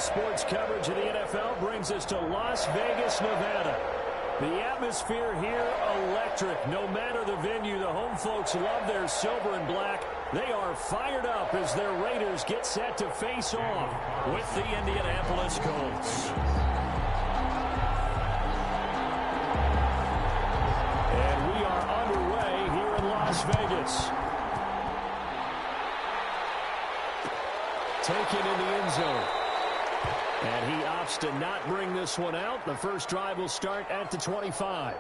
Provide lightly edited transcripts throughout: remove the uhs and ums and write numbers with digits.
sports coverage of the NFL brings us to Las Vegas, Nevada. The atmosphere here, electric. No matter the venue, the home folks love their silver and black. They are fired up as their Raiders get set to face off with the Indianapolis Colts. And we are underway here in Las Vegas. Taken in the end zone. And he opts to not bring this one out. The first drive will start at the 25.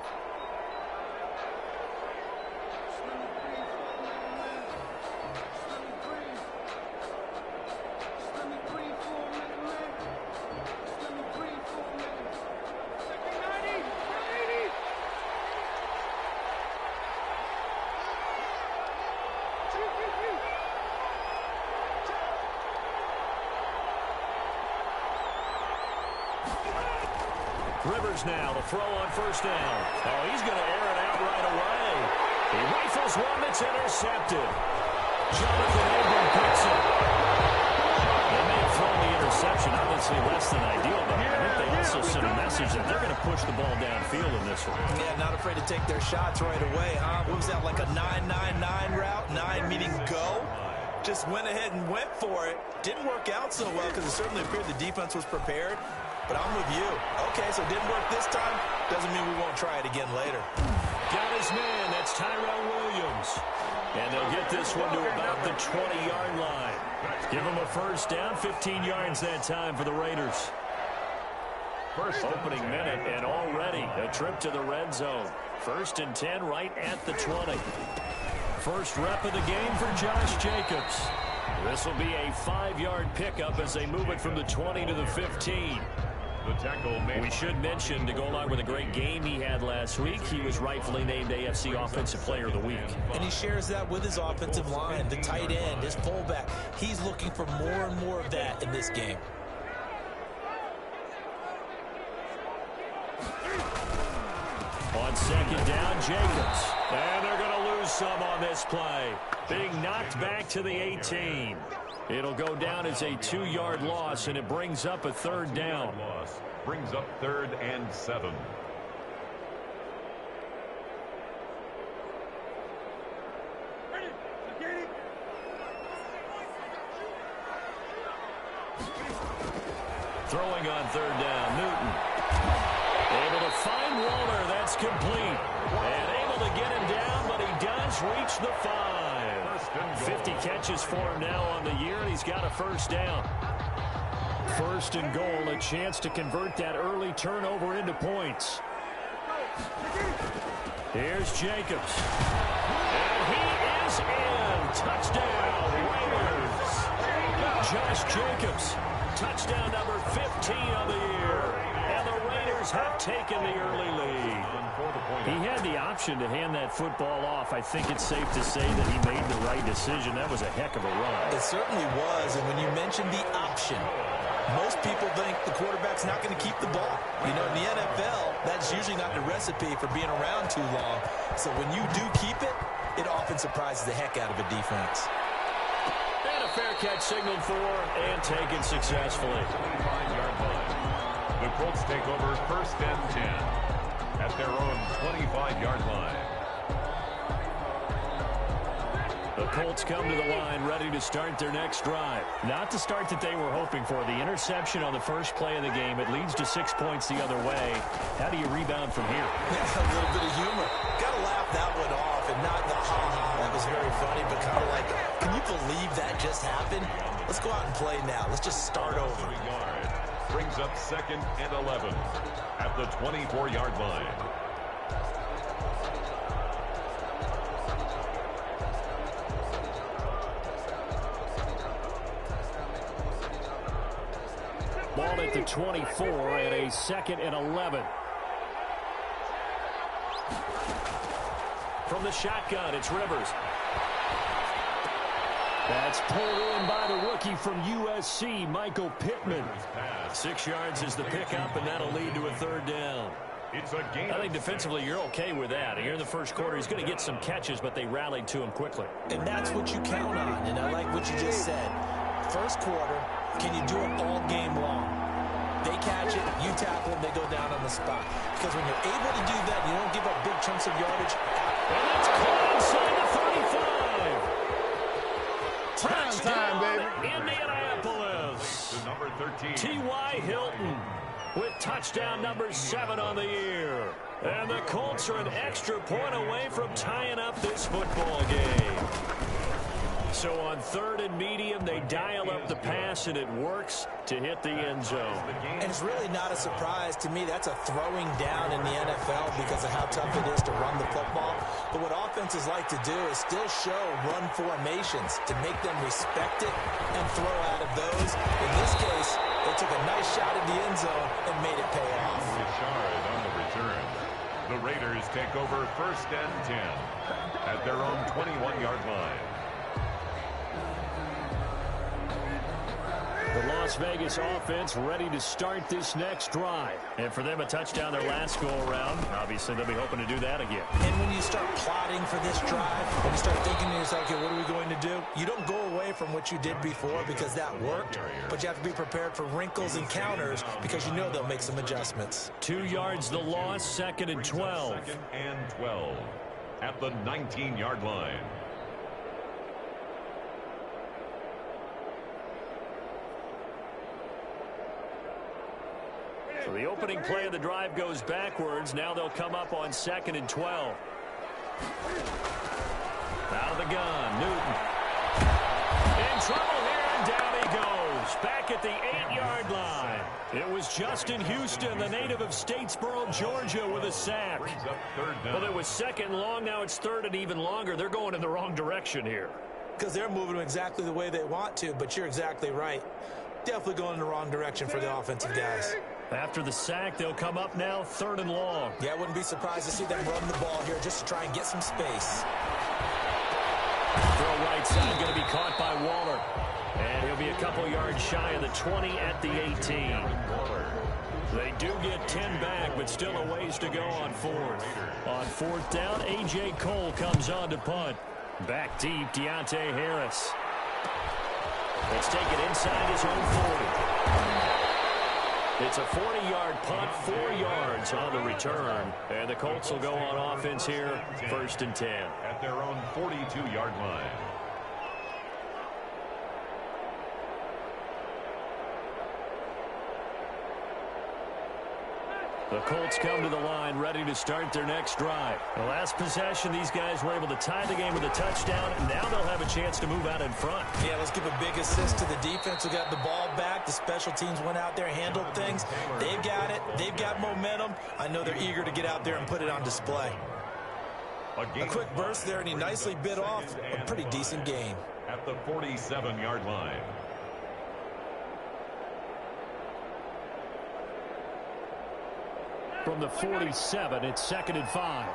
Rivers now to throw on first down. Oh, he's going to air it out right away. He rifles one that's intercepted. Jonathan Abram picks it. They may have thrown the interception, obviously less than ideal, but I think they also sent a message that they're going to push the ball downfield in this one. Yeah, not afraid to take their shots right away, huh? What was that, like a 9-9-9 route? 9 meaning go? Just went ahead and went for it. Didn't work out so well because it certainly appeared the defense was prepared. But I'm with you. Okay, so it didn't work this time. Doesn't mean we won't try it again later. Got his man. That's Tyrell Williams. And they'll get this one to about the 20-yard line. Give them a first down. 15 yards that time for the Raiders. First opening minute, and already a trip to the red zone. 1st and 10 right at the 20. First rep of the game for Josh Jacobs. This will be a 5-yard pickup as they move it from the 20 to the 15. We should mention, to go along with a great game he had last week, he was rightfully named AFC Offensive Player of the Week. And he shares that with his offensive line, the tight end, his fullback. He's looking for more and more of that in this game. On second down, Jacobs. And they're going to lose some on this play. Being knocked back to the 18. It'll go down as a 2-yard loss, and it brings up a third down. Brings up 3rd and 7. Throwing on 3rd down, Newton. Able to find Waller. That's complete. And able to get him down, but he does reach the 5. 50 catches for him now on the year, and he's got a first down. 1st and goal, a chance to convert that early turnover into points. Here's Jacobs. And he is in. Touchdown, Raiders. Josh Jacobs, touchdown number 15 of the year. And the Raiders have taken the early lead. He had the option to hand that football off. I think it's safe to say that he made the right decision. That was a heck of a run. It certainly was, and when you mentioned the option, most people think the quarterback's not going to keep the ball. You know, in the NFL, that's usually not the recipe for being around too long. So when you do keep it, it often surprises the heck out of a defense. And a fair catch signaled for and taken successfully. 25-yard line. The Colts take over 1st and 10. At their own 25-yard line. The Colts come to the line ready to start their next drive. Not the start that they were hoping for. The interception on the first play of the game. It leads to 6 points the other way. How do you rebound from here? Yeah, a little bit of humor. Got to laugh that one off and not the ha-ha. That was very funny, but kind of like, can you believe that just happened? Let's go out and play now. Let's just start over. Brings up 2nd and 11 at the 24-yard line. Ball at the 24 and a 2nd and 11. From the shotgun, it's Rivers. That's pulled in by the rookie from USC, Michael Pittman. 6 yards is the pickup, and that'll lead to a third down. I think defensively you're okay with that. Here in the first quarter, he's going to get some catches, but they rallied to him quickly. And that's what you count on, and I like what you just said. First quarter, Can you do it all game long? They catch it, you tackle them, they go down on the spot. Because when you're able to do that, you don't give up big chunks of yardage. And that's caught inside the 35. Touchdown, baby. Indianapolis. To number 13. T.Y. Hilton with touchdown number 7 on the year. And the Colts are an extra point away from tying up this football game. So on 3rd and medium, they dial up the pass, and it works to hit the end zone. And it's really not a surprise to me. That's a throwing down in the NFL because of how tough it is to run the football. But what offenses like to do is still show run formations to make them respect it and throw out of those. In this case, they took a nice shot at the end zone and made it pay off. Richard on the return. The Raiders take over 1st and 10 at their own 21-yard line. The Las Vegas offense ready to start this next drive. And for them, a touchdown their last go-around. Obviously, they'll be hoping to do that again. And when you start plotting for this drive, when you start thinking to yourself, okay, what are we going to do? You don't go away from what you did before because that worked, but you have to be prepared for wrinkles and counters because you know they'll make some adjustments. 2 yards the loss, 2nd and 12. 2nd and 12 at the 19-yard line. So the opening play of the drive goes backwards. Now they'll come up on 2nd and 12. Out of the gun, Newton. In trouble here, and down he goes. Back at the 8-yard line. It was Justin Houston, the native of Statesboro, Georgia, with a sack. Brings up 3rd down. Well, it was 2nd and long. Now it's 3rd and even longer. They're going in the wrong direction here. Because they're moving exactly the way they want to, but you're exactly right. Definitely going in the wrong direction for the offensive guys. After the sack, they'll come up now 3rd and long. Yeah, I wouldn't be surprised to see them run the ball here just to try and get some space. Throw right side, going to be caught by Waller. And he'll be a couple yards shy of the 20 at the 18. They do get 10 back, but still a ways to go on 4th. On 4th down, A.J. Cole comes on to punt. Back deep, Deontay Harris. Let's take it inside his own 40. It's a 40-yard punt, 4 yards on the return. And the Colts will go on offense here, 1st and 10. At their own 42-yard line. The Colts come to the line ready to start their next drive. The last possession, these guys were able to tie the game with a touchdown, and now they'll have a chance to move out in front. Yeah, let's give a big assist to the defense who got the ball back. The special teams went out there, handled things. They've got it. They've got momentum. I know they're eager to get out there and put it on display. A quick burst there, and he nicely bit off a pretty decent gain. At the 47-yard line. From the 47, it's 2nd and 5.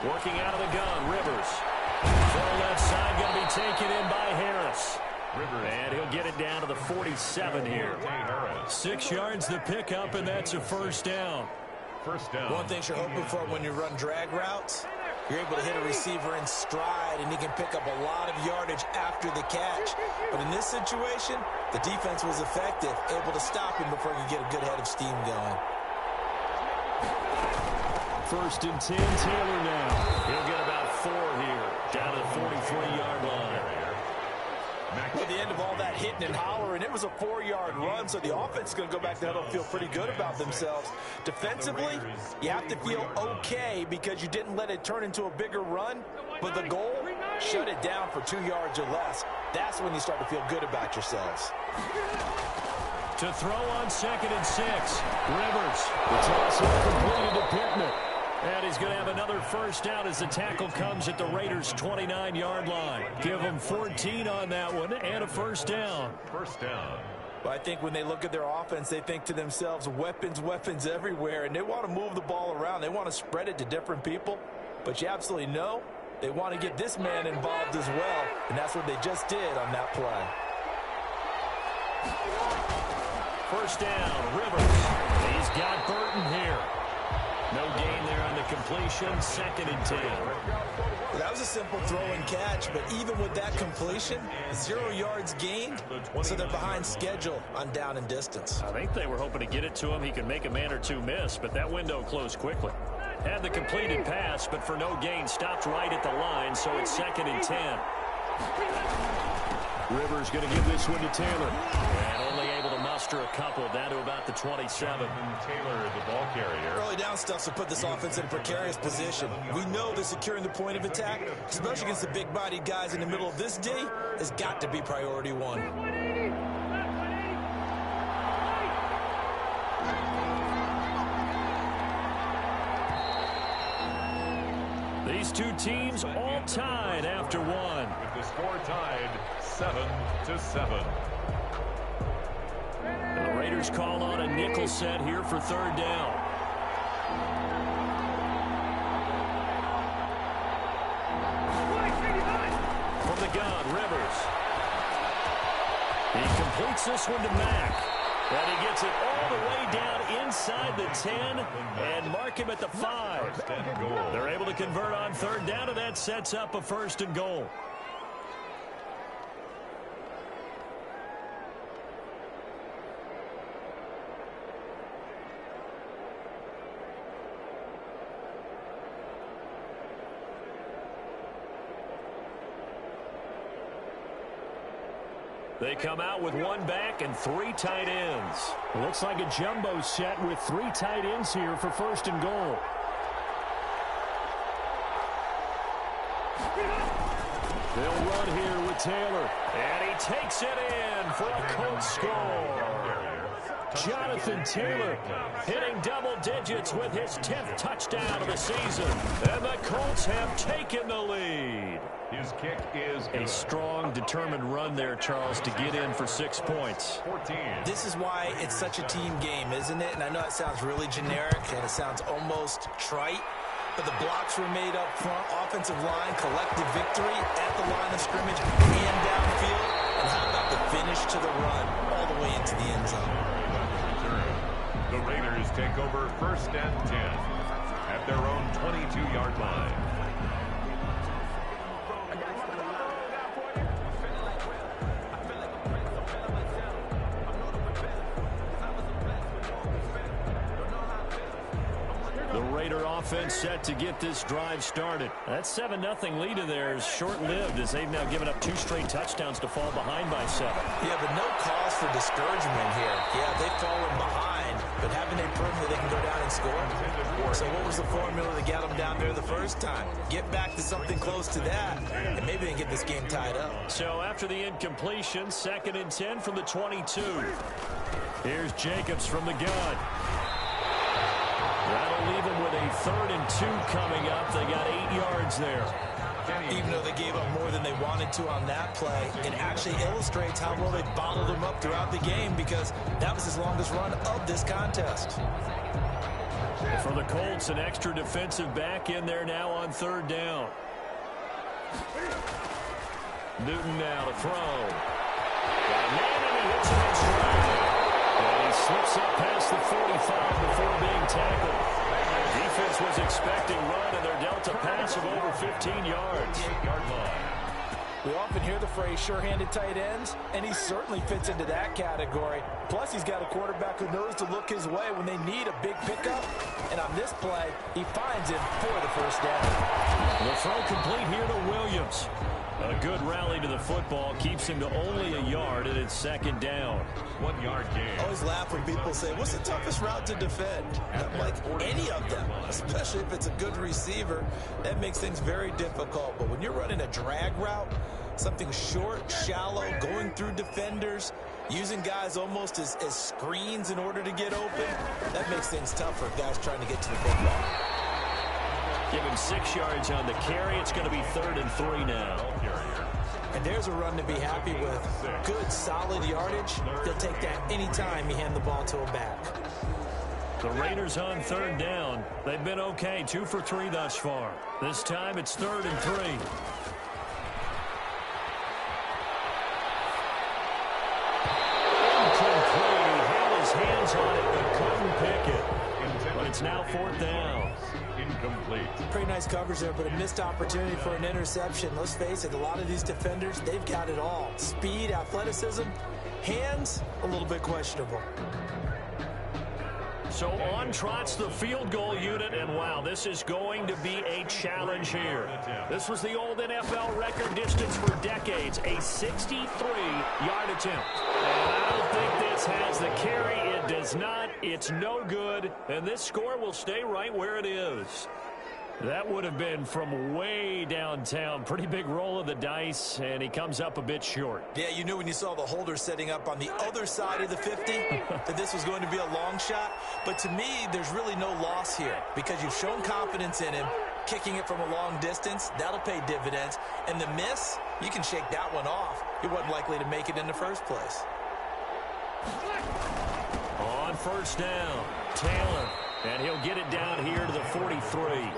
Working out of the gun, Rivers. Full left side, going to be taken in by Harris. And he'll get it down to the 47 here. 6 yards the pickup, and that's a 1st down. First down. One thing you're hoping for when you run drag routes, you're able to hit a receiver in stride, and he can pick up a lot of yardage after the catch. But in this situation, the defense was effective, able to stop him before he could get a good head of steam going. 1st and 10, Taylor now. He'll get about 4 here, down to the 43-yard line. At the end of all that hitting and hollering, it was a 4-yard run, so the offense is going to go back to huddle and feel pretty good about themselves. Defensively, you have to feel okay because you didn't let it turn into a bigger run, but the goal, shut it down for 2 yards or less. That's when you start to feel good about yourselves. To throw on 2nd and 6, Rivers. The toss completed to Pittman. And he's going to have another 1st down as the tackle comes at the Raiders' 29-yard line. Give them 14 on that one and a 1st down. 1st down. Well, I think when they look at their offense, they think to themselves, weapons, weapons everywhere, and they want to move the ball around. They want to spread it to different people. But you absolutely know they want to get this man involved as well, and that's what they just did on that play. 1st down, Rivers. He's got Burton here. No gain there on the completion. completion, 2nd and 10. Well, that was a simple throw and catch, but even with that completion, 0 yards gained, so they're behind schedule on down and distance. I think they were hoping to get it to him. He could make a man or two miss, but that window closed quickly. Had the completed pass, but for no gain, stopped right at the line, so it's 2nd and 10. Rivers going to give this one to Taylor. And only able to muster a couple down to about the 27. Taylor, the ball carrier. Early down stuff will put this offense in a precarious position. We know that securing the point of attack, especially against the big-bodied guys in the middle of this D, has got to be priority one. These two teams all tied after one. With the score tied 7-7. And the Raiders call on a nickel set here for 3rd down. From the gun, Rivers. He completes this one to Mack. And he gets it all the way down inside the 10 and mark him at the 5. They're able to convert on 3rd down, and that sets up a 1st and goal. They come out with 1 back and 3 tight ends. Looks like a jumbo set with 3 tight ends here for 1st and goal. They'll run here with Taylor. And he takes it in for a Colts score. Jonathan Taylor hitting double digits with his 10th touchdown of the season. And the Colts have taken the lead. His kick is a strong, determined run there, Charles, to get in for 6 points. 14. This is why it's such a team game, isn't it? And I know it sounds really generic and it sounds almost trite, but the blocks were made up front, offensive line, collective victory at the line of scrimmage and downfield. And how about the finish to the run all the way into the end zone? The Raiders take over 1st and 10 at their own 22-yard line. Offense set to get this drive started. That 7-0 lead of theirs short-lived as they've now given up 2 straight touchdowns to fall behind by 7. Yeah, but no cause for discouragement here. Yeah, they've fallen behind, but haven't they proven that they can go down and score? So what was the formula to get them down there the first time? Get back to something close to that, and maybe they can get this game tied up. So after the incompletion, 2nd and 10 from the 22. Here's Jacobs from the gun. That'll leave them with a 3rd and 2 coming up. They got 8 yards there. Even though they gave up more than they wanted to on that play, it actually illustrates how well they bottled them up throughout the game because that was his longest run of this contest. For the Colts, an extra defensive back in there now on 3rd down. Newton now to throw. Got a man and he hits him in stride. And he slips up past the 45 before being tackled. Defense was expecting run, and they're dealt a pass of over 15 yards. We often hear the phrase sure-handed tight ends, and he certainly fits into that category. Plus, he's got a quarterback who knows to look his way when they need a big pickup. And on this play, he finds him for the 1st down. The throw complete here to Williams. A good rally to the football keeps him to only a yard, and it's 2nd down. 1 yard gain. I always laugh when people say, what's the toughest route to defend? I'm like, any of them, especially if it's a good receiver. That makes things very difficult. But when you're running a drag route, something short, shallow, going through defenders, using guys almost as screens in order to get open, that makes things tough for guys trying to get to the football. Give him 6 yards on the carry. It's going to be 3rd and 3 now. And there's a run to be happy with. Good, solid yardage. They'll take that anytime you hand the ball to a back. The Raiders on 3rd down. They've been okay, 2 for 3 thus far. This time it's 3rd and 3. Incomplete. He had his hands on it but couldn't pick it. But it's now 4th down. Incomplete. Pretty nice coverage there, but a missed opportunity for an interception. Let's face it, a lot of these defenders, they've got it all. Speed, athleticism, hands, a little bit questionable. So on trots the field goal unit, and wow, this is going to be a challenge here. This was the old NFL record distance for decades, a 63-yard attempt. And I don't think this has the carry. It does not. It's no good, and this score will stay right where it is. That would have been from way downtown. Pretty big roll of the dice, and he comes up a bit short. Yeah, you knew when you saw the holder setting up on the other side of the 50 that this was going to be a long shot. But to me, there's really no loss here because you've shown confidence in him. Kicking it from a long distance, that'll pay dividends. And the miss, you can shake that one off. He wasn't likely to make it in the first place. On first down, Taylor. And he'll get it down here to the 43.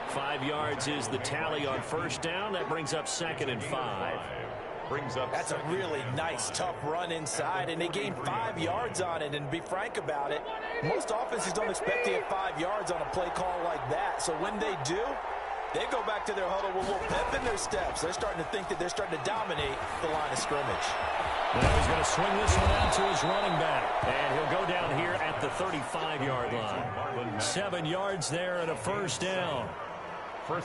5 yards is the tally on first down. That brings up 2nd and 5. That's a really nice, tough run inside, and they gained 5 yards on it. And to be frank about it, most offenses don't expect to get 5 yards on a play call like that. So when they do, they go back to their huddle with a little pep in their steps. They're starting to think that they're starting to dominate the line of scrimmage. Now he's going to swing this one out to his running back. And he'll go down here at the 35-yard line. 7 yards there and a first down.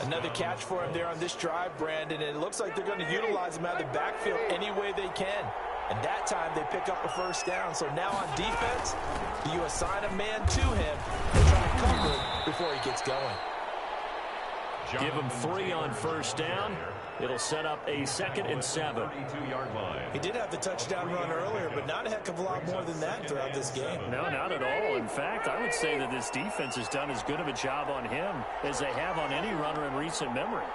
Another catch for him there on this drive, Brandon. And it looks like they're going to utilize him out of the backfield any way they can. And that time they pick up a first down. So now on defense, you assign a man to him and try to cover him before he gets going. Give him 3 on first down. It'll set up a 2nd and 7. He did have the touchdown run earlier, but not a heck of a lot more than that throughout this game. No, not at all. In fact, I would say that this defense has done as good of a job on him as they have on any runner in recent memory.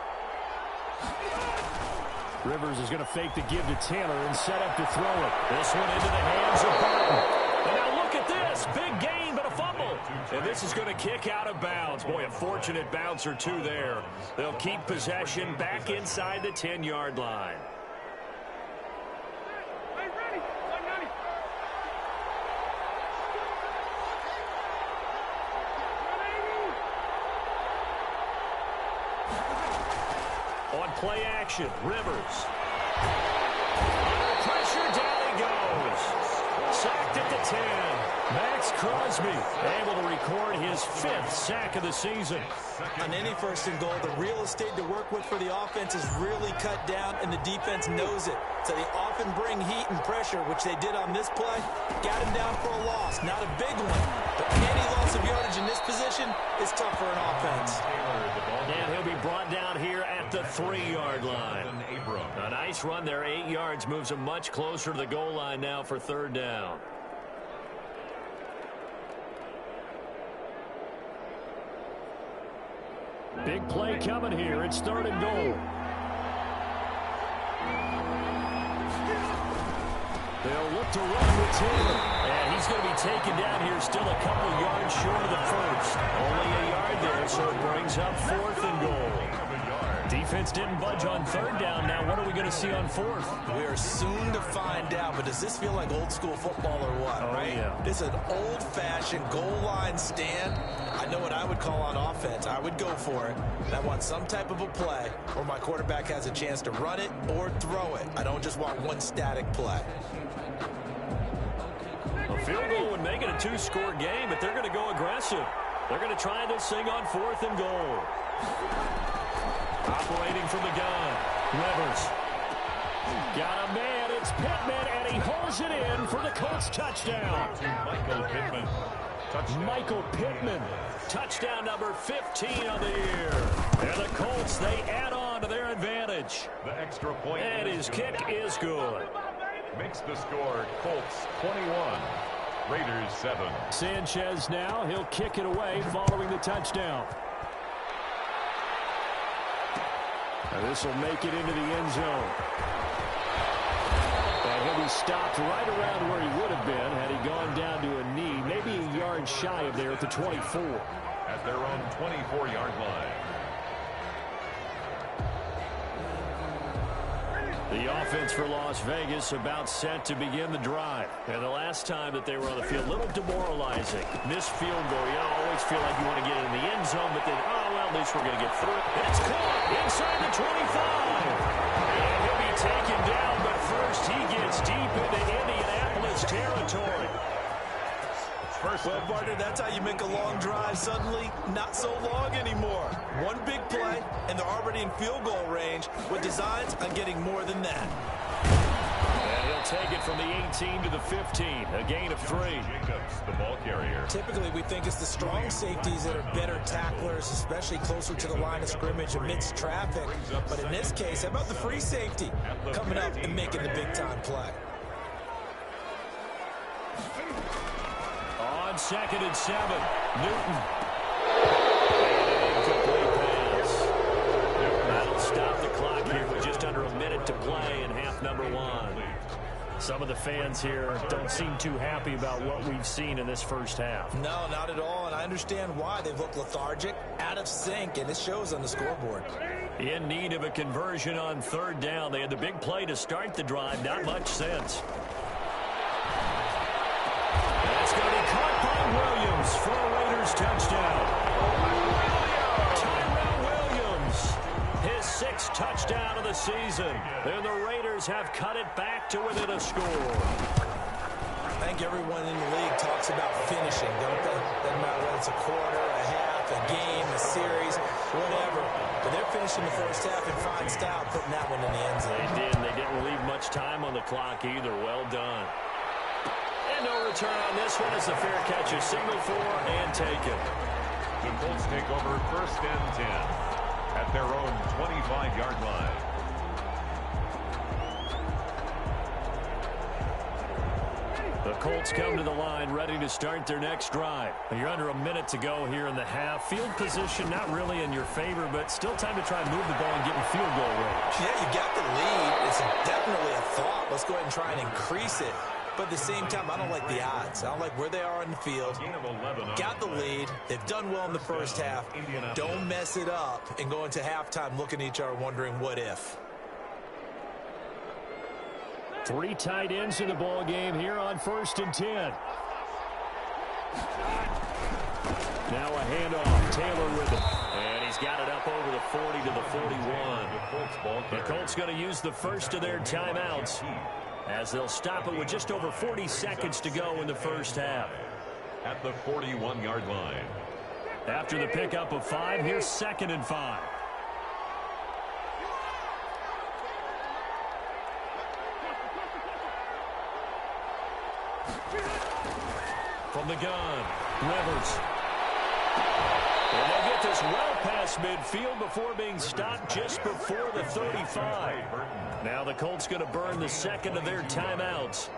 Rivers is going to fake the give to Taylor and set up to throw it. This one into the hands of Barton. And now look at this. Big gain, but a fumble. And this is going to kick out of bounds. Boy, a fortunate bounce or two there. They'll keep possession back inside the 10-yard line. On play action, Rivers. Under pressure, down he goes. Sacked at the 10. Max Crosby able to record his 5th sack of the season. On any 1st and goal, the real estate to work with for the offense is really cut down, and the defense knows it. So they often bring heat and pressure, which they did on this play. Got him down for a loss. Not a big one, but any loss of yardage in this position is tough for an offense. And he'll be brought down here at the 3-yard line. A nice run there, 8 yards, moves him much closer to the goal line now for 3rd down. Big play coming here. It's 3rd and goal. They'll look to run with Taylor. And he's going to be taken down here still a couple yards short of the first. Only a yard there, so it brings up 4th and goal. Defense didn't budge on 3rd down. Now what are we going to see on 4th? We are soon to find out, but does this feel like old school football or what, right? Yeah. This is an old-fashioned goal line stand. I know what I would call on offense. I would go for it. And I want some type of a play where my quarterback has a chance to run it or throw it. I don't just want one static play. A field goal would make it a 2-score game, but they're going to go aggressive. They're going to try this thing on 4th and goal. Operating from the gun, Rivers. Got a man, it's Pittman, and he holds it in for the Colts touchdown. Michael Pittman, touchdown number 15 on the year. And the Colts, they add on to their advantage. The extra point. And his kick is good. Makes the score Colts 21, Raiders 7. Sanchez now, he'll kick it away following the touchdown. And this will make it into the end zone. And he'll be stopped right around where he would have been had he gone down to a knee, maybe a yard shy of there at the 24. At their own 24-yard line. The offense for Las Vegas about set to begin the drive. And the last time that they were on the field, a little demoralizing. Missed field goal. You always feel like you want to get in the end zone, but then, oh, well, at least we're going to get through it. It's caught inside the 25. And he'll be taken down, but first he gets deep into Indianapolis territory. Well, partner, that's how you make a long drive suddenly not so long anymore. One big play, and they're already in field goal range with designs on getting more than that. And he'll take it from the 18 to the 15, a gain of 3. Jacobs, the ball carrier. Typically, we think it's the strong safeties that are better tacklers, especially closer to the line of scrimmage amidst traffic. But in this case, how about the free safety coming up and making the big-time play? On 2nd and 7, Newton. And an incomplete pass. That'll stop the clock here with just under a minute to play in half number 1. Some of the fans here don't seem too happy about what we've seen in this first half. No, not at all, and I understand why. They've looked lethargic, out of sync, and it shows on the scoreboard. In need of a conversion on 3rd down. They had the big play to start the drive. Not much sense. That's going to be caught by Williams for a Raiders touchdown. Tyrell Williams, his 6th touchdown of the season. And the Raiders have cut it back to within a score. I think everyone in the league talks about finishing, don't they? Doesn't matter whether it's a quarter, a half, a game, a series, whatever. But they're finishing the first half in fine style, putting that one in the end zone. They did, and they didn't leave much time on the clock either. Well done. And no return on this one as the fair catch is signaled for and taken. The Colts take over 1st and 10 at their own 25-yard line. The Colts come to the line ready to start their next drive. You're under a minute to go here in the half. Field position not really in your favor, but still time to try and move the ball and get in field goal range. Yeah, you got the lead. It's definitely a thought. Let's go ahead and try and increase it. But at the same time, I don't like the odds. I don't like where they are on the field. Got the lead. They've done well in the first half. Don't mess it up and go into halftime looking at each other wondering what if. 3 tight ends in the ball game here on 1st and 10. Now a handoff. Taylor with it. And he's got it up over the 40 to the 41. The Colts going to use the first of their timeouts, as they'll stop it with just over 40 seconds to go in the first half. At the 41-yard line. After the pickup of 5, here's 2nd and 5. From the gun, Rivers. And they get this well past midfield before being stopped just before the 35. Now the Colts going to burn the 2nd of their timeouts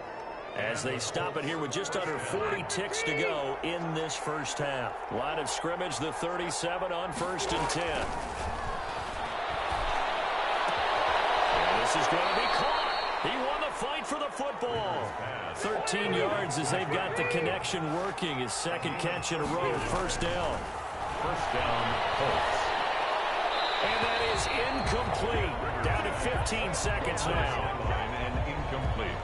as they stop it here with just under 40 ticks to go in this first half. Line of scrimmage, the 37 on 1st and 10. And this is going to be caught. He won the fight for the football. 13 yards as they've got the connection working. His 2nd catch in a row. 1st down. 1st down, Colts. And that is incomplete. Down to 15 seconds now. And incomplete.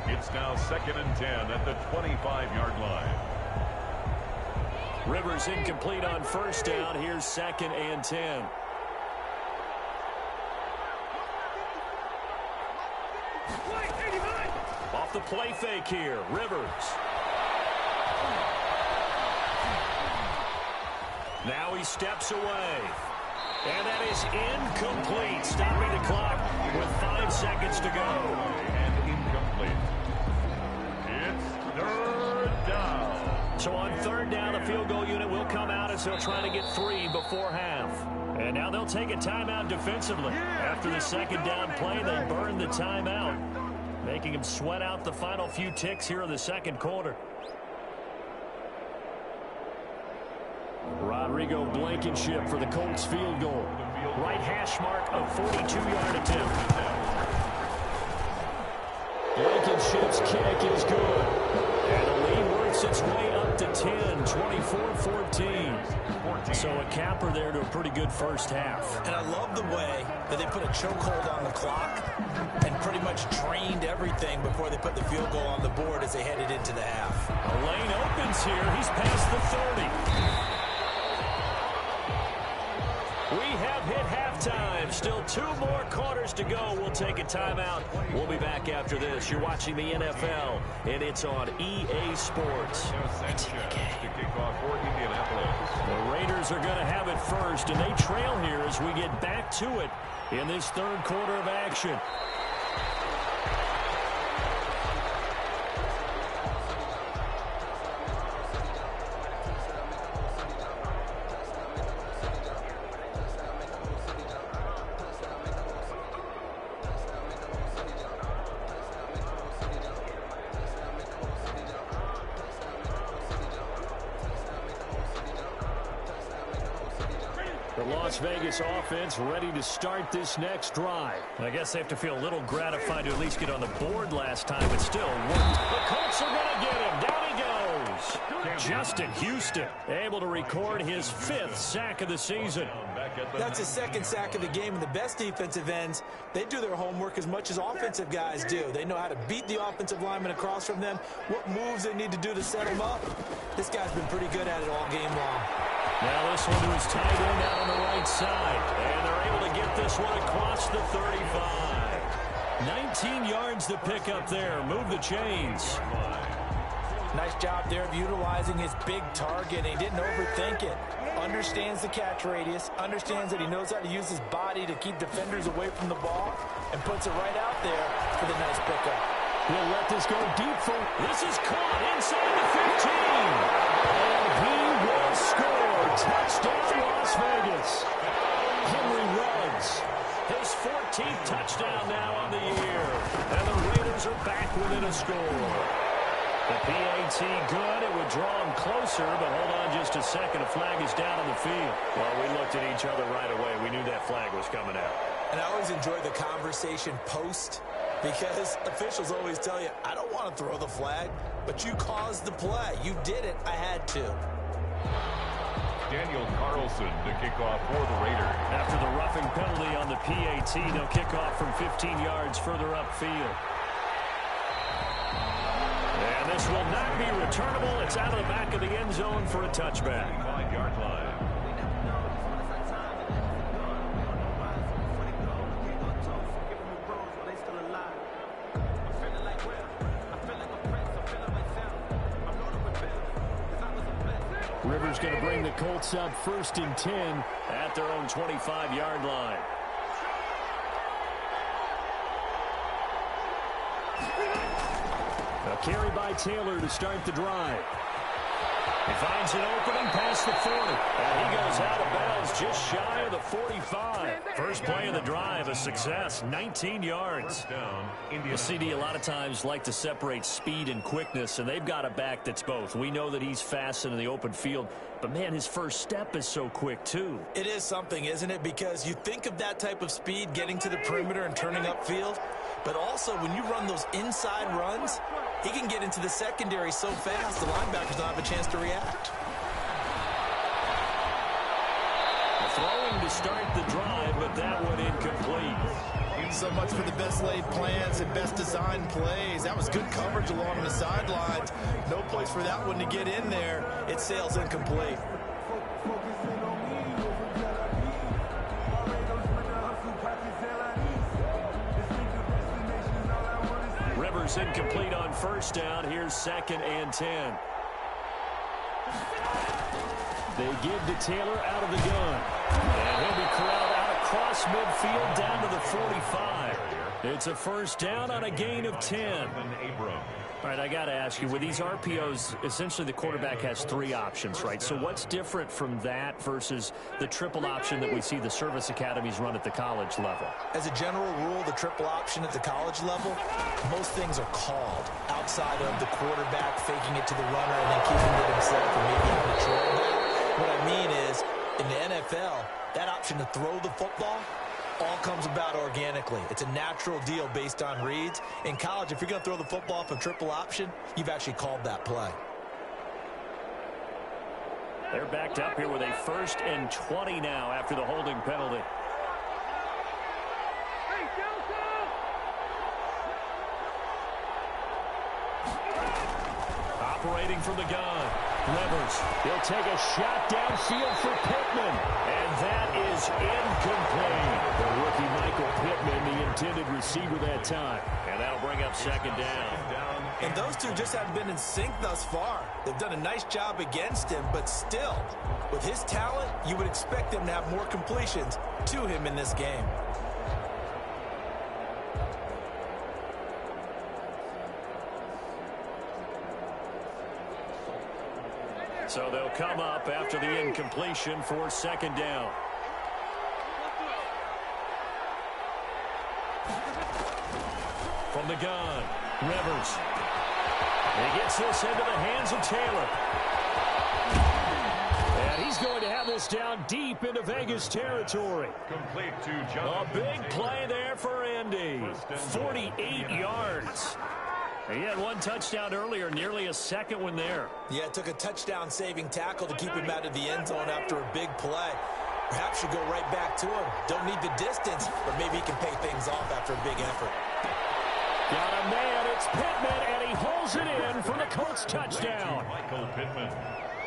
It's now 2nd and 10 at the 25-yard line. Rivers incomplete on 1st down. Here's 2nd and 10. Off the play fake here, Rivers. Now he steps away. And that is incomplete. Stopping the clock with 5 seconds to go. And incomplete. It's 3rd down. So on 3rd down, the field goal unit will come out as they'll try to get 3 before half. And now they'll take a timeout defensively. After the 2nd down play, they burn the timeout, making them sweat out the final few ticks here in the 2nd quarter. Rodrigo Blankenship for the Colts field goal. Right hash mark of 42-yard attempt. Blankenship's kick is good. And a lead worth works its way up to 10, 24-14. So a capper there to a pretty good first half. And I love the way that they put a chokehold on the clock and pretty much drained everything before they put the field goal on the board as they headed into the half. A lane opens here. He's past the 30. We have hit halftime. Still 2 more quarters to go. We'll take a timeout. We'll be back after this. You're watching the NFL, and it's on EA Sports. Sanchez to kick off for Indianapolis. The Raiders are going to have it first, and they trail here as we get back to it in this third quarter of action. The Las Vegas offense ready to start this next drive. I guess they have to feel a little gratified to at least get on the board last time, but still worked. The Colts are going to get him. Down he goes. Justin Houston able to record his 5th sack of the season. That's his 2nd sack of the game, and the best defensive ends, they do their homework as much as offensive guys do. They know how to beat the offensive lineman across from them, what moves they need to do to set them up. This guy's been pretty good at it all game long. Now this one to his tight end out on the right side. And they're able to get this one across the 35. 19 yards to pick up there. Move the chains. Nice job there of utilizing his big target. He didn't overthink it. Understands the catch radius. Understands that he knows how to use his body to keep defenders away from the ball. And puts it right out there for the nice pickup. He'll let this go deep for. This is caught inside the 15. And he will score. Touchdown, Las Vegas. Henry Ruggs. His 14th touchdown now on the year. And the Raiders are back within a score. The PAT good. It would draw him closer, but hold on just a second. A flag is down on the field. Well, we looked at each other right away. We knew that flag was coming out. And I always enjoy the conversation post, because officials always tell you, I don't want to throw the flag, but you caused the play. You did it. I had to. Daniel Carlson to kick off for the Raiders. After the roughing penalty on the PAT, they'll kick off from 15 yards further upfield. And this will not be returnable. It's out of the back of the end zone for a touchback. 5-yard line. Rivers going to bring the Colts up 1st and 10 at their own 25-yard line. A carry by Taylor to start the drive. He finds an opening past the 40. And he goes out of bounds just shy of the 45. First play of the drive, a success, 19 yards. The CD a lot of times like to separate speed and quickness, and they've got a back that's both. We know that he's fast in the open field, but, man, his first step is so quick, too. It is something, isn't it? Because you think of that type of speed getting to the perimeter and turning upfield, but also when you run those inside runs, he can get into the secondary so fast the linebackers don't have a chance to react. Throwing to start the drive, but that one incomplete. So much for the best laid plans and best designed plays. That was good coverage along the sidelines. No place for that one to get in there. It sails incomplete. Rivers incomplete on first down. Here's 2nd and 10. They give to Taylor out of the gun. And he'll be corralled out across midfield down to the 45. It's a first down on a gain of 10. All right, I got to ask you, with these RPOs, essentially the quarterback has 3 options, right? So what's different from that versus the triple option that we see the service academies run at the college level? As a general rule, the triple option at the college level, most things are called outside of the quarterback faking it to the runner and then keeping it himself and maybe having a trail back. What I mean is, in the NFL, that option to throw the football all comes about organically. It's a natural deal based on reads. In college, if you're going to throw the football from triple option, you've actually called that play. They're backed up here with a 1st and 20 now after the holding penalty. Operating from the gun, Rivers. He'll take a shot downfield for Pittman. And that is incomplete. The rookie Michael Pittman, the intended receiver that time. And that'll bring up 2nd down. And those two just haven't been in sync thus far. They've done a nice job against him, but still, with his talent, you would expect them to have more completions to him in this game. So they'll come up after the incompletion for 2nd down. From the gun, Rivers. He gets this into the hands of Taylor. And he's going to have this down deep into Vegas territory. Complete to A big play there for Indy. 48 yards. He had 1 touchdown earlier, nearly a 2nd one there. Yeah, it took a touchdown-saving tackle to keep him out of the end zone after a big play. Perhaps you go right back to him. Don't need the distance, but maybe he can pay things off after a big effort. Got a man, it's Pittman, and he holds it in for the Colts touchdown. Michael Pittman.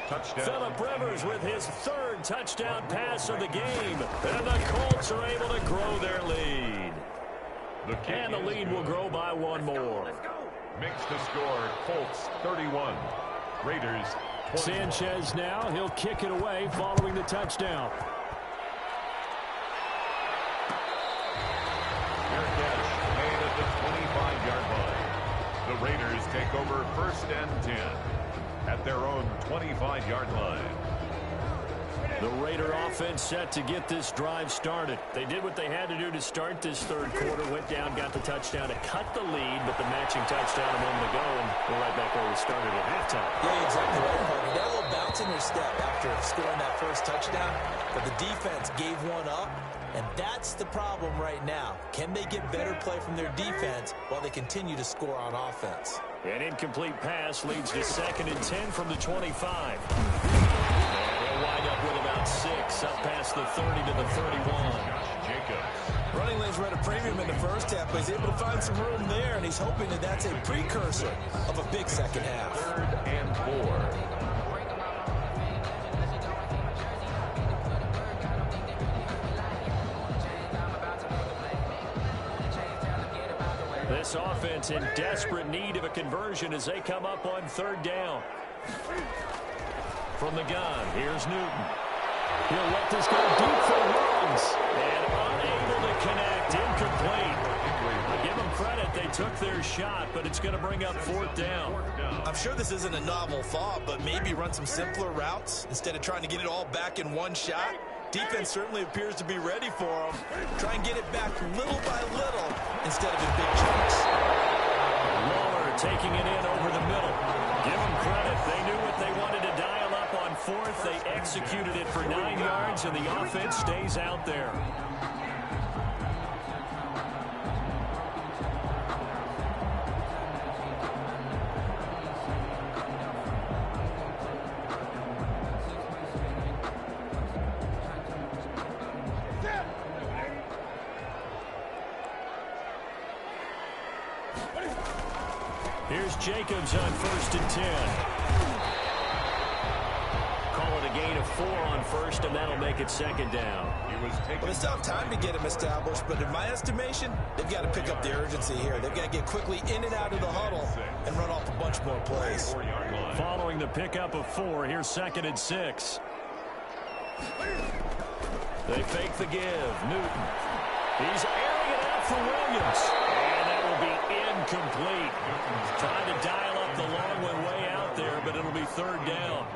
Touchdown. Phillip Rivers with his 3rd touchdown pass of the game. And the Colts are able to grow their lead. And the lead will grow by 1 more. Makes the score Colts 31. Raiders 20. Sanchez now. He'll kick it away following the touchdown. Fair catch made at the 25-yard line. The Raiders take over 1st and 10 at their own 25-yard line. The Raider offense set to get this drive started. They did what they had to do to start this 3rd quarter. Went down, got the touchdown to cut the lead, but the matching touchdown a moment ago, and we're right back where we started at halftime. Yeah, exactly right, Parker. They had a little bounce in their step after scoring that 1st touchdown, but the defense gave one up, and that's the problem right now. Can they get better play from their defense while they continue to score on offense? An incomplete pass leads to 2nd and 10 from the 25. Wind up with about 6 up past the 30 to the 31. Jacobs. Running lanes were at a premium in the 1st half, but he's able to find some room there, and he's hoping that that's a precursor of a big 2nd half. 3rd and 4. This offense in desperate need of a conversion as they come up on 3rd down. From the gun, here's Newton. He'll let this go deep for Williams. And unable to connect, incomplete. I give them credit, they took their shot, but it's going to bring up 4th down. I'm sure this isn't a novel thought, but maybe run some simpler routes instead of trying to get it all back in 1 shot. Defense certainly appears to be ready for them. Try and get it back little by little instead of in big chunks. Waller taking it in over the middle. Give them credit. They knew what they wanted to dial up on 4th. They executed it for 9 yards, and the offense stays out there. Here's Jacobs on 1st and 10. Call it a gain of 4 on 1st, and that'll make it 2nd down. Well, they still have time to get him established, but in my estimation, they've got to pick up the urgency here. They've got to get quickly in and out of the huddle and run off a bunch more plays. Following the pickup of 4, here's 2nd and 6. They fake the give. Newton. He's airing it out for Williams. And that will be incomplete. Trying to dial up the long one way out there, but it'll be 3rd down.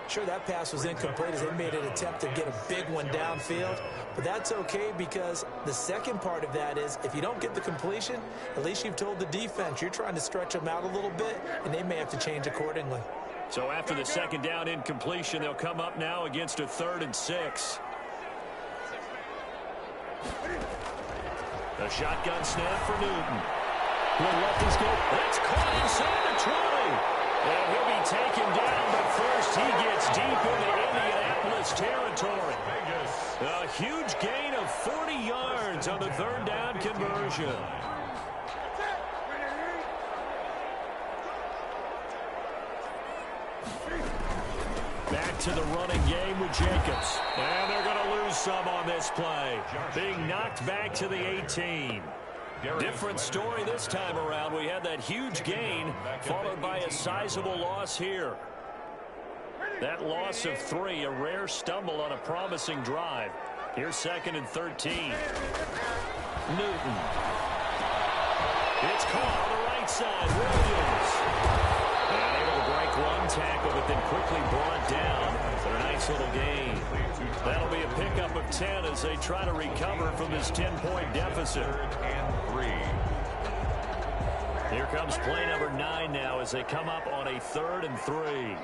Sure, that pass was incomplete as they made an attempt to get a big one downfield, but that's okay because the second part of that is if you don't get the completion, at least you've told the defense you're trying to stretch them out a little bit, and they may have to change accordingly. So after the 2nd down incompletion, they'll come up now against a 3rd and 6. A shotgun snap for Newton. He'll let this go. That's caught inside the 20. And he'll be taken down, but first he gets deep into Indianapolis territory. A huge gain of 40 yards on the third down conversion. Back to the running game with Jacobs. And they're going to lose some on this play. Being knocked back to the 18. Different story this time around. We had that huge gain followed by a sizable loss here. That loss of 3, a rare stumble on a promising drive. Here's 2nd and 13. Newton. It's caught on the right side. Williams. And able to break one tackle, but then quickly brought down for a nice little gain. That'll be a pickup of 10 as they try to recover from this 10-point deficit. Here comes play number 9 now as they come up on a 3rd and 3.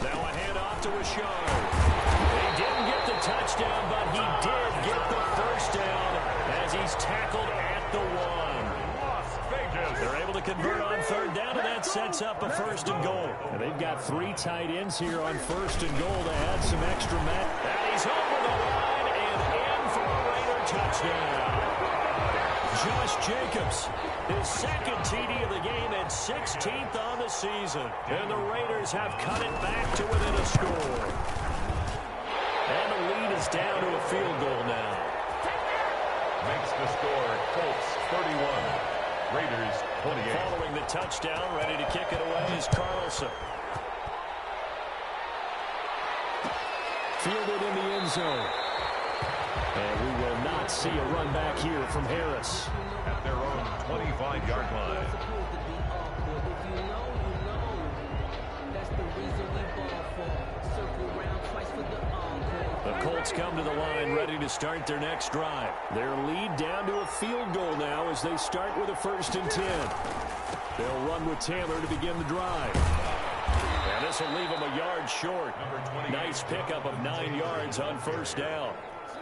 Now a handoff to Rashard. He didn't get the touchdown, but he did get the first down as he's tackled at the 1. They're able to convert on 3rd down, and that sets up a 1st and goal. And they've got 3 tight ends here on 1st and goal to add some extra men. And he's over the line and in for a Raider touchdown. Josh Jacobs, his 2nd TD of the game and 16th on the season. And the Raiders have cut it back to within a score. And the lead is down to a field goal now. Makes the score Colts 31. Raiders 28. Following the touchdown, ready to kick it away is Carlson. Fielded in the end zone. And we will not see a run back here from Harris. At their own 25-yard line. The Colts come to the line ready to start their next drive. Their lead down to a field goal now as they start with a 1st and 10. They'll run with Taylor to begin the drive. And this will leave them a yard short. Nice pickup of 9 yards on 1st down.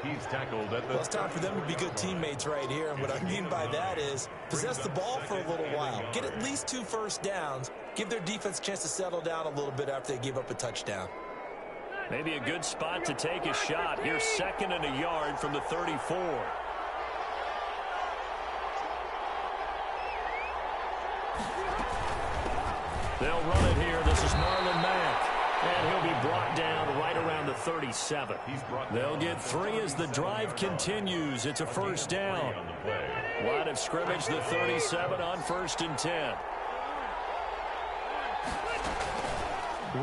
He's tackled at the... Well, it's time for them to be good teammates right here. And what I mean by that is possess the ball for a little while. Get at least 2 first downs. Give their defense a chance to settle down a little bit after they give up a touchdown. Maybe a good spot to take a shot. Here's 2nd and a yard from the 34. They'll run it here. This is Marlon Mack. And he'll be brought down right around the 37. They'll get 3 as the drive continues. It's a 1st down. Line of scrimmage, the 37 on 1st and 10.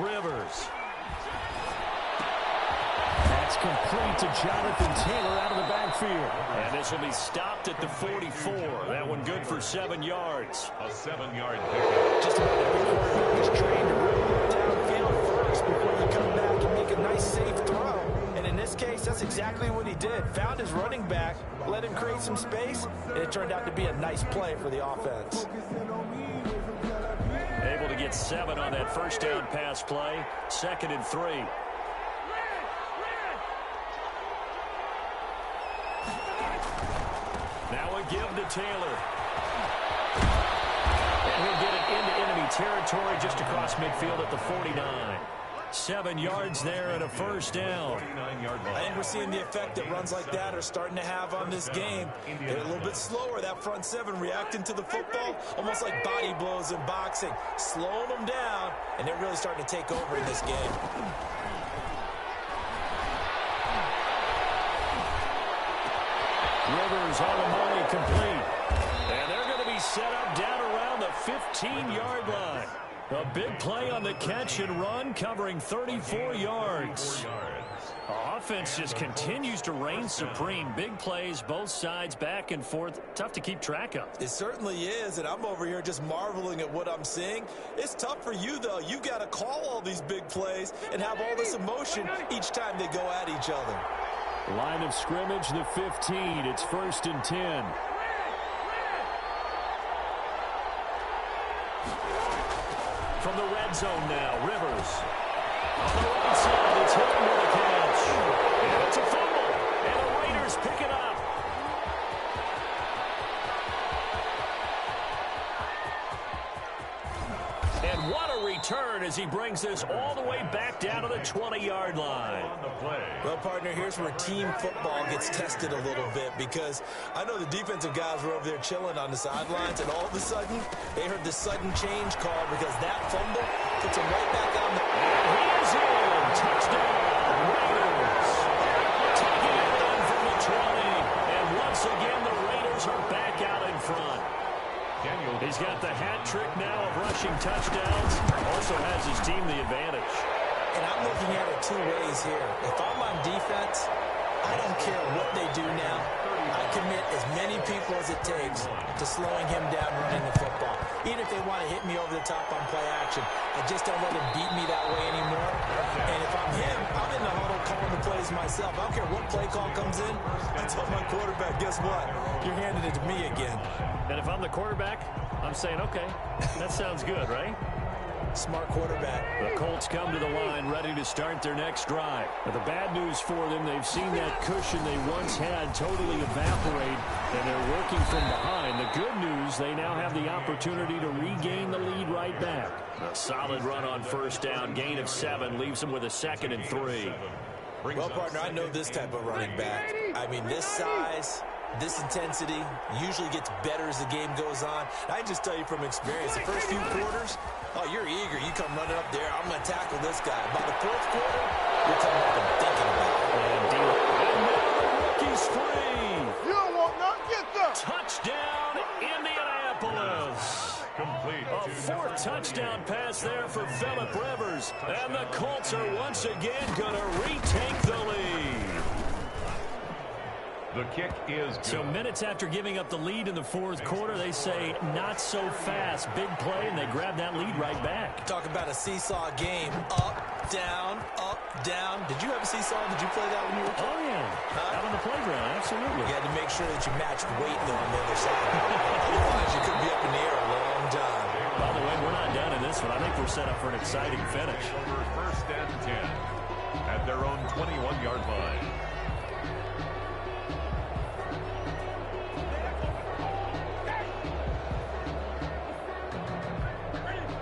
Rivers. That's complete to Jonathan Taylor out of the backfield. And this will be stopped at the 44. That one good for 7 yards. A 7-yard pickup. Just about every quarterback is trained to run downfield first before you come back and make a nice, safe throw. And in this case, that's exactly what he did. Found his running back, let him create some space, and it turned out to be a nice play for the offense. Able to get 7 on that 1st down pass play. 2nd and 3. Now a give to Taylor. And he'll get it into enemy territory just across midfield at the 49. 7 yards there and a 1st down. I think we're seeing the effect that runs like that are starting to have on this game. They're a little bit slower, that front 7 reacting to the football, almost like body blows in boxing, slowing them down, and they're really starting to take over in this game. Rivers on the money, complete. And they're going to be set up down around the 15-yard line. A big play on the catch and run, covering 34 yards. Offense just continues to reign supreme. Big plays, both sides, back and forth. Tough to keep track of. It certainly is, and I'm over here just marveling at what I'm seeing. It's tough for you, though. You've got to call all these big plays and have all this emotion each time they go at each other. Line of scrimmage, the 15. It's 1st and 10. From the red zone now, Rivers. On the right side, it's hit with a catch. And it's a fumble. And the Raiders pick it up. return as he brings this all the way back down to the 20-yard line. Well, partner, here's where team football gets tested a little bit, because I know the defensive guys were over there chilling on the sidelines, and all of a sudden, they heard the sudden change call because that fumble puts them right back on the... And he is in. Touchdown, Raiders. Taking it in from the 20. And once again, the Raiders are back out in front. He's got the hat trick now of rushing touchdowns. Also has his team the advantage. And I'm looking at it two ways here. If I'm on defense, I don't care what they do now. I commit as many people as it takes to slowing him down running the football. Even if they want to hit me over the top on play action, I just don't let him beat me that way anymore. And if I'm him, I'm in the huddle calling the plays myself. I don't care what play call comes in. I tell my quarterback, guess what? You're handing it to me again. And if I'm the quarterback, I'm saying, okay, that sounds good, right? Smart quarterback. The Colts come to the line ready to start their next drive. Now, the bad news for them, they've seen that cushion they once had totally evaporate, and they're working from behind. The good news, they now have the opportunity to regain the lead right back. A solid run on first down, gain of 7, leaves them with a 2nd and 3. Well, partner, I know this type of running back. I mean, this size, this intensity usually gets better as the game goes on. I can just tell you from experience, the first few quarters, oh, you're eager. You come running up there. I'm going to tackle this guy. By the 4th quarter, you're talking about him thinking about it. And now the rookie's free. You don't want none. Get them. Touchdown, Indianapolis. Complete. A 4th touchdown pass there for Phillip Rivers. And the Colts are once again going to retake the lead. The kick is good. So minutes after giving up the lead in the 4th quarter, they say not so fast. Big play, and they grab that lead right back. Talk about a seesaw game. Up, down, up, down. Did you have a seesaw? Did you play that when you were a kid? Oh, yeah. Out on the playground, absolutely. You had to make sure that you matched weight, though, on the other side. Otherwise, you could be up in the air a long time. By the way, we're not done in this one. I think we're set up for an exciting finish. Over 1st and 10 at their own 21-yard line.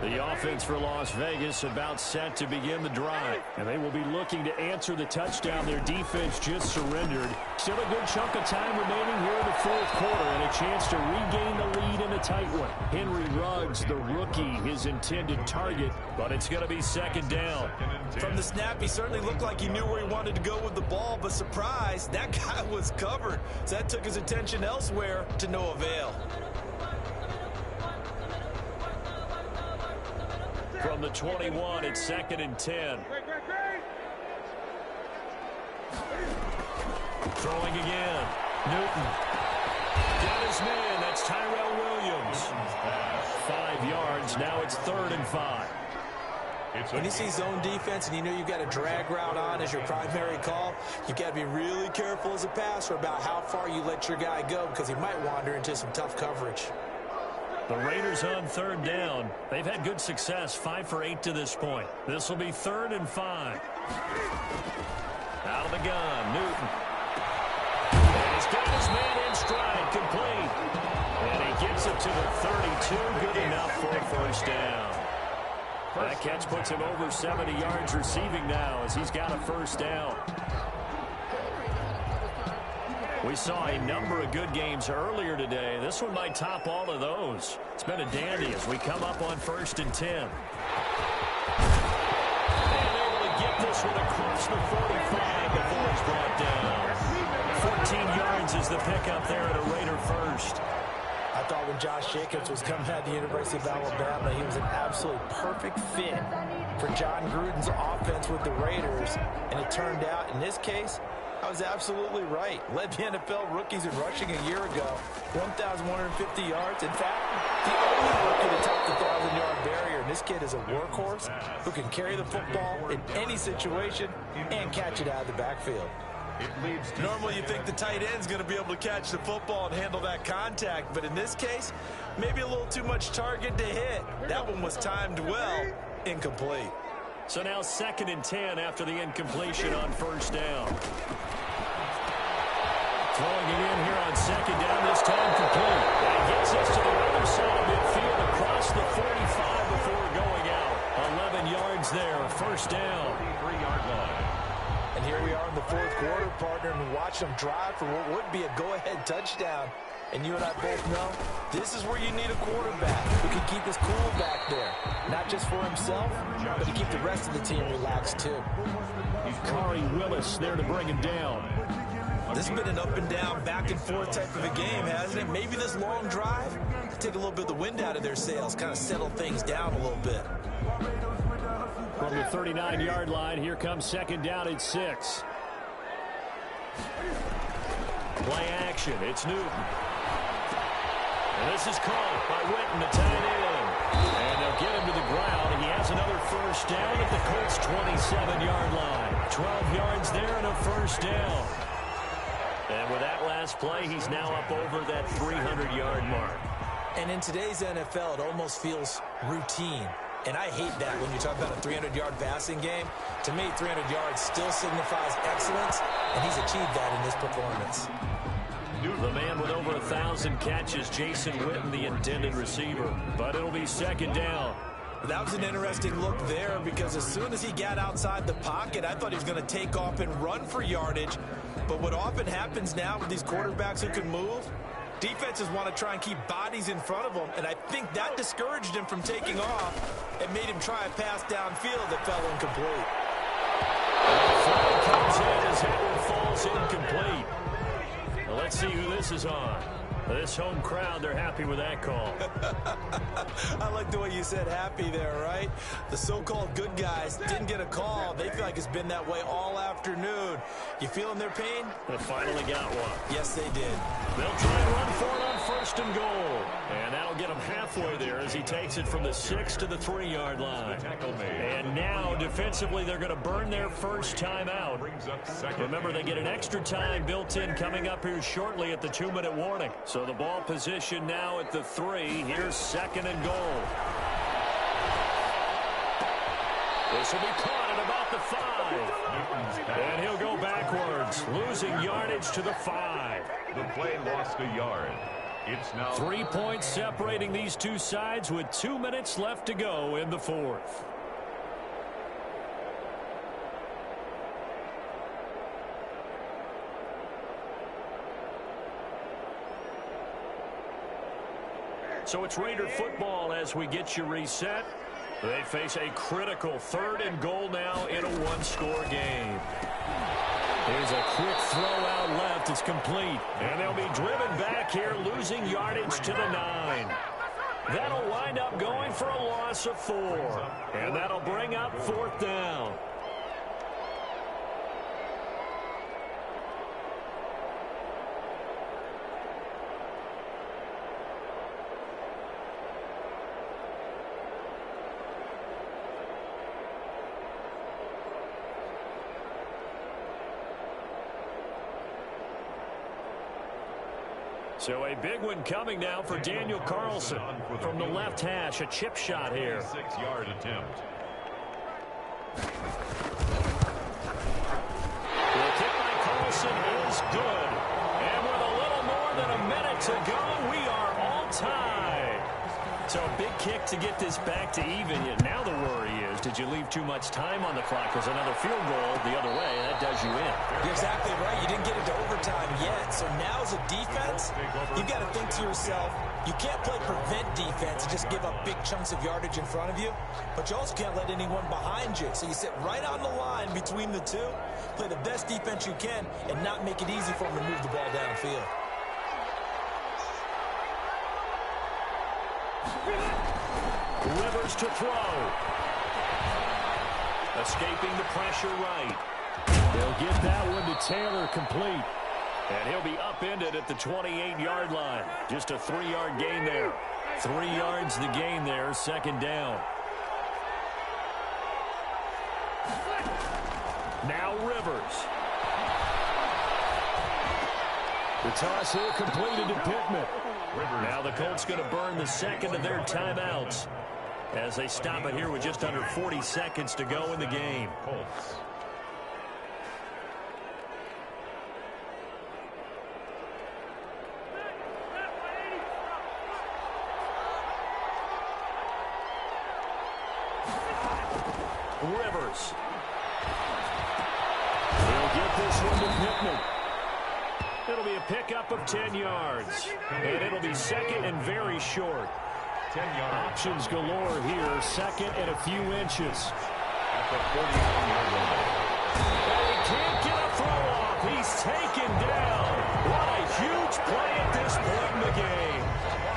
The offense for Las Vegas about set to begin the drive. And they will be looking to answer the touchdown their defense just surrendered. Still a good chunk of time remaining here in the 4th quarter and a chance to regain the lead in a tight one. Henry Ruggs, the rookie, his intended target, but it's going to be 2nd down. From the snap, he certainly looked like he knew where he wanted to go with the ball, but surprise, that guy was covered. So that took his attention elsewhere to no avail. From the 21, it's 2nd and 10. Throwing again. Newton. Got his man. That's Tyrell Williams. 5 yards. Now it's 3rd and 5. When you see zone defense and you know you've got a drag route on as your primary call, you've got to be really careful as a passer about how far you let your guy go because he might wander into some tough coverage. The Raiders on 3rd down. They've had good success, 5 for 8 to this point. This will be 3rd and 5. Out of the gun, Newton. And he's got his man in stride, complete. And he gets it to the 32, good enough for a 1st down. That catch puts him over 70 yards receiving now as he's got a 1st down. We saw a number of good games earlier today. This one might top all of those. It's been a dandy as we come up on 1st and 10. And able to get this one across the 45 before it's brought down. 14 yards is the pickup there at a Raider 1st. I thought when Josh Jacobs was coming out of the University of Alabama, he was an absolute perfect fit for John Gruden's offense with the Raiders. And it turned out, in this case, I was absolutely right. Led the NFL rookies in rushing a year ago. 1,150 yards. In fact, the only rookie to top the 1,000-yard barrier. And this kid is a workhorse who can carry the football in any situation and catch it out of the backfield. Normally you think the tight end's going to be able to catch the football and handle that contact. But in this case, maybe a little too much target to hit. That one was timed well. Incomplete. So now 2nd and 10 after the incompletion on 1st down. Throwing it in here on 2nd down, this time complete. And gets us to the other side of midfield across the 45 before going out. first down. 3-yard line. And here we are in the fourth quarter, partner, and watch them drive for what would be a go-ahead touchdown. And you and I both know this is where you need a quarterback who can keep his cool back there. Not just for himself, but to keep the rest of the team relaxed too. Khari Willis there to bring him down. This has been an up and down, back and forth type of a game, hasn't it? Maybe this long drive take a little bit of the wind out of their sails, kind of settle things down a little bit. From the 39-yard line, here comes second down at 6. Play action, it's Newton. And this is caught by Witten, the tight end. And they'll get him to the ground. He has another first down at the Colts' 27-yard line. 12 yards there and a first down. And with that last play, he's now up over that 300-yard mark. And in today's NFL, it almost feels routine. And I hate that when you talk about a 300-yard passing game. To me, 300 yards still signifies excellence, and he's achieved that in this performance. The man with over 1,000 catches, Jason Witten, the intended receiver. But it'll be second down. That was an interesting look there because as soon as he got outside the pocket, I thought he was going to take off and run for yardage. But what often happens now with these quarterbacks who can move, defenses want to try and keep bodies in front of them, and I think that discouraged him from taking off and made him try a pass downfield that fell incomplete. Flag comes in as Edward falls incomplete. Well, let's see who this is on. This home crowd, they're happy with that call. I like the way you said happy there, right? The so-called good guys didn't get a call. They feel like it's been that way all afternoon. You feeling their pain? They finally got one. Yes, they did. They'll try and run for it on first and goal. And that'll get him halfway there as he takes it from the 6 to the 3-yard line. And now, defensively, they're going to burn their first time out. Remember, they get an extra time built in coming up here shortly at the 2-minute warning. So the ball position now at the 3. Here's second and goal. This will be caught at about the 5. And he'll go backwards, losing yardage to the 5. The play lost a yard. It's now 3 points separating these two sides with 2 minutes left to go in the fourth. So it's Raider football as we get you reset. They face a critical 3rd and goal now in a 1-score game. There's a quick throw out left. It's complete. And they'll be driven back here, losing yardage to the 9. That'll wind up going for a loss of 4. And that'll bring up 4th down. So a big one coming now for Daniel Carlson from the left hash. A chip shot here. 6-yard attempt. The kick by Carlson is good. And with a little more than a minute to go, we are all tied. So a big kick to get this back to even. Now the worry is, did you leave too much time on the clock? There's another field goal the other way. That does you in. You're exactly right. You didn't get into overtime yet. So now as a defense, you've got to think to yourself, you can't play prevent defense and just give up big chunks of yardage in front of you. But you also can't let anyone behind you. So you sit right on the line between the two, play the best defense you can, and not make it easy for them to move the ball downfield. Rivers to throw. Escaping the pressure right. They'll get that one to Taylor complete. And he'll be upended at the 28-yard line. Just a 3-yard gain there. 3 yards the gain there, second down. Now Rivers. The toss here completed to Pittman. Now the Colts going to burn the second of their timeouts as they stop it here with just under 40 seconds to go in the game. Colts. Rivers. He'll get this one to Pittman. It'll be a pickup of 10 yards. And it'll be second and very short. 10 yards. Options galore here. Second and a few inches. At the 49-yard line. And he can't get a throw off. He's taken down. What a huge play at this point in the game.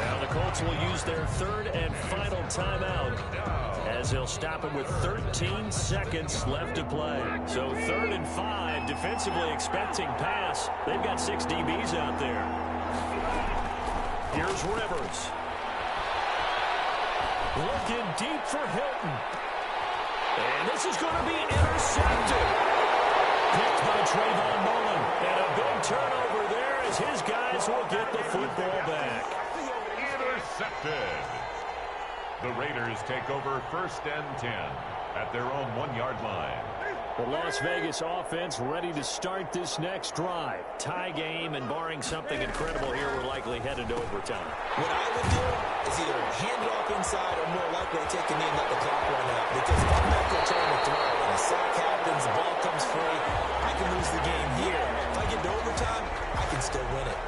Now the Colts will use their third and final timeout as they'll stop him with 13 seconds left to play. So 3rd and 5, defensively expecting pass. They've got 6 DBs out there. Here's Rivers. Looking deep for Hilton. And this is going to be intercepted. Picked by Trayvon Mullen. And a big turnover there as his guys will get the football back. Intercepted. The Raiders take over 1st and 10 at their own 1-yard line. The Las Vegas offense ready to start this next drive. Tie game, and barring something incredible here, we're likely headed to overtime. What I would do is either hand it off inside or more likely take a knee and let the clock run out. Because if I'm back there trying to throw and a sack happens, the ball comes free, I can lose the game here. If I get to overtime, I can still win it.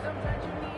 Sometimes you need